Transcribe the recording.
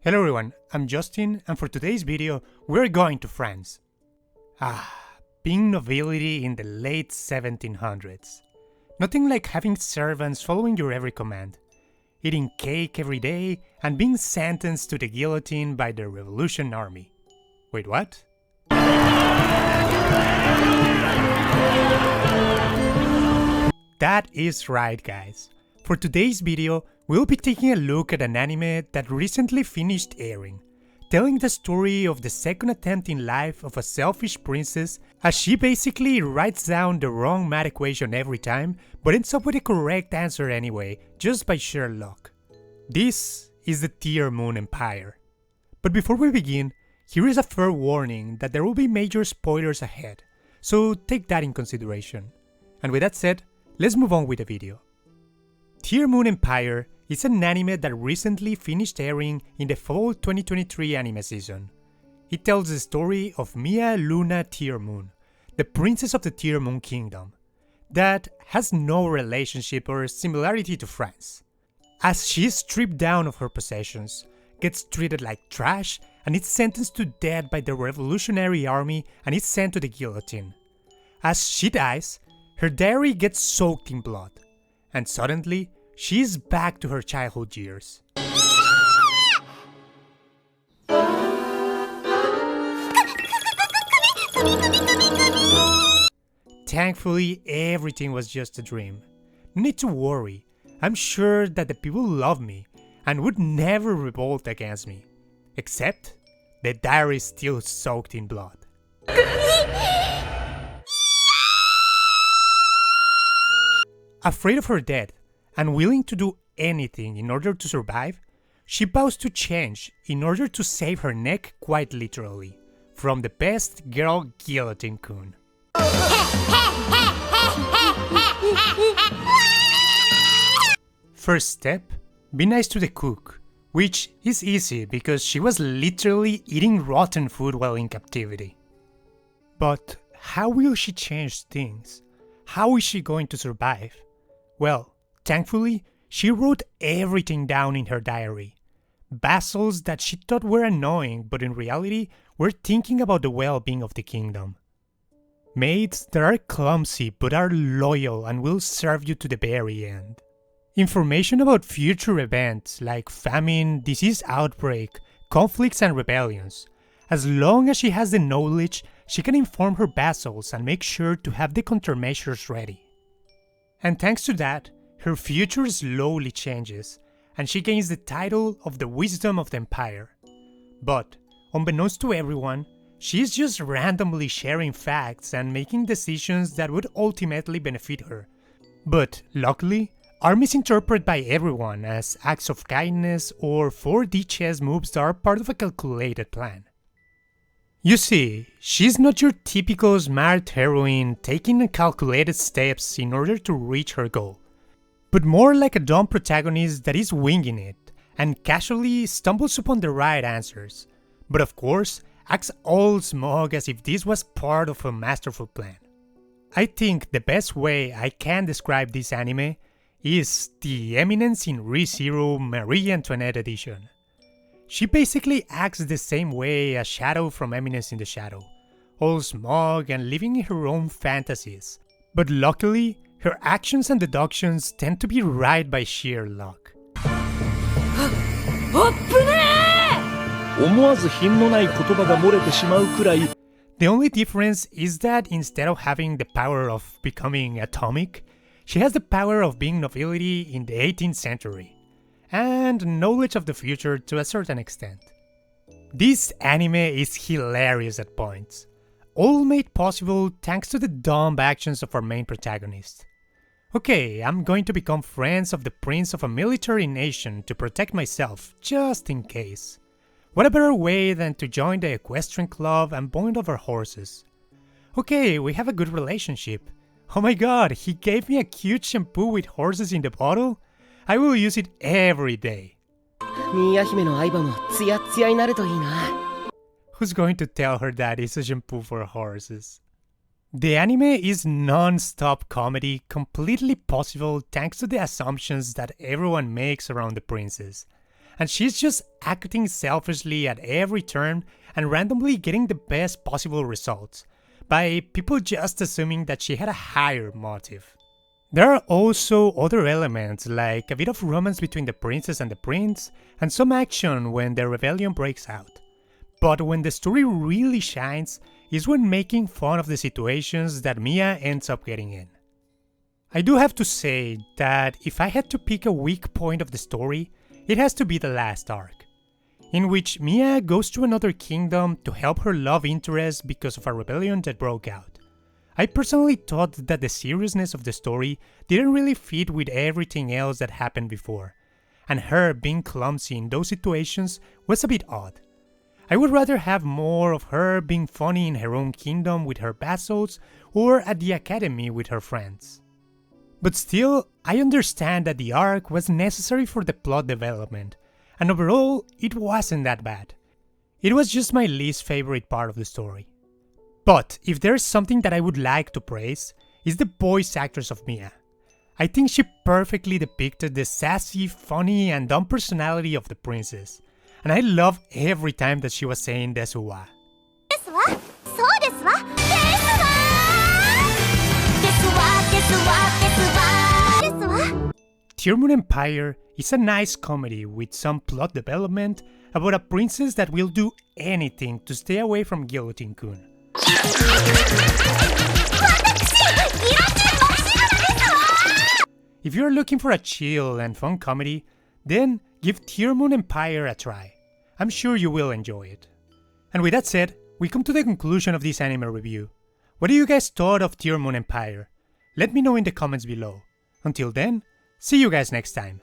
Hello everyone, I'm Justin, and for today's video, we're going to France. Being nobility in the late 1700s. Nothing like having servants following your every command, eating cake every day, and being sentenced to the guillotine by the Revolution Army. Wait, what? That is right, guys. For today's video, we'll be taking a look at an anime that recently finished airing, telling the story of the second attempt in life of a selfish princess as she basically writes down the wrong math equation every time but ends up with the correct answer anyway, just by sheer luck. This is the Tearmoon Empire. But before we begin, here is a fair warning that there will be major spoilers ahead, so take that in consideration. And with that said, let's move on with the video. Tearmoon Empire is an anime that recently finished airing in the fall 2023 anime season. It tells the story of Mia Luna Tearmoon, the princess of the Tearmoon Kingdom, that has no relationship or similarity to France. As she is stripped down of her possessions, gets treated like trash, and is sentenced to death by the Revolutionary Army and is sent to the guillotine. As she dies, her diary gets soaked in blood, and suddenly, she is back to her childhood years. Thankfully, everything was just a dream. No need to worry, I'm sure that the people love me and would never revolt against me. Except, the diary is still soaked in blood. Afraid of her death, and willing to do anything in order to survive, she vows to change in order to save her neck quite literally, from the best girl guillotine kun. First step, be nice to the cook, which is easy because she was literally eating rotten food while in captivity. But how will she change things? How is she going to survive? Well, thankfully, she wrote everything down in her diary. Vassals that she thought were annoying, but in reality were thinking about the well-being of the kingdom. Maids that are clumsy but are loyal and will serve you to the very end. Information about future events like famine, disease outbreak, conflicts and rebellions. As long as she has the knowledge, she can inform her vassals and make sure to have the countermeasures ready. And thanks to that, her future slowly changes, and she gains the title of the Wisdom of the Empire. But, unbeknownst to everyone, she is just randomly sharing facts and making decisions that would ultimately benefit her. But, luckily, are misinterpreted by everyone as acts of kindness or 4D chess moves that are part of a calculated plan. You see, she's not your typical smart heroine taking calculated steps in order to reach her goal, but more like a dumb protagonist that is winging it and casually stumbles upon the right answers, but of course acts all smug as if this was part of a masterful plan. I think the best way I can describe this anime is the Eminence in Re:Zero Marie Antoinette edition. She basically acts the same way as Shadow from Eminence in the Shadow, all smug and living in her own fantasies, but luckily, her actions and deductions tend to be right by sheer luck. The only difference is that instead of having the power of becoming atomic, she has the power of being nobility in the 18th century. And knowledge of the future to a certain extent. This anime is hilarious at points, all made possible thanks to the dumb actions of our main protagonist. Okay, I'm going to become friends of the prince of a military nation to protect myself, just in case. What a better way than to join the equestrian club and bond over horses. Okay, we have a good relationship. Oh my god, he gave me a cute shampoo with horses in the bottle? I will use it every day. Who's going to tell her that it's a shampoo for horses? The anime is non-stop comedy, completely possible thanks to the assumptions that everyone makes around the princess. and she's just acting selfishly at every turn and randomly getting the best possible results, by people just assuming that she had a higher motive. There are also other elements, like a bit of romance between the princess and the prince, and some action when the rebellion breaks out. But when the story really shines is when making fun of the situations that Mia ends up getting in. I do have to say that if I had to pick a weak point of the story, it has to be the last arc, in which Mia goes to another kingdom to help her love interest because of a rebellion that broke out. I personally thought that the seriousness of the story didn't really fit with everything else that happened before, and her being clumsy in those situations was a bit odd. I would rather have more of her being funny in her own kingdom with her vassals or at the academy with her friends. But still, I understand that the arc was necessary for the plot development, and overall, it wasn't that bad. It was just my least favorite part of the story. But if there's something that I would like to praise, it's the voice actress of Mia. I think she perfectly depicted the sassy, funny, and dumb personality of the princess, and I loved every time that she was saying desu wa. Tearmoon Empire is a nice comedy with some plot development about a princess that will do anything to stay away from Guillotine-kun. If you're looking for a chill and fun comedy, then give Tearmoon Empire a try. I'm sure you will enjoy it. And with that said, we come to the conclusion of this anime review. What do you guys thought of Tearmoon Empire? Let me know in the comments below. Until then, see you guys next time.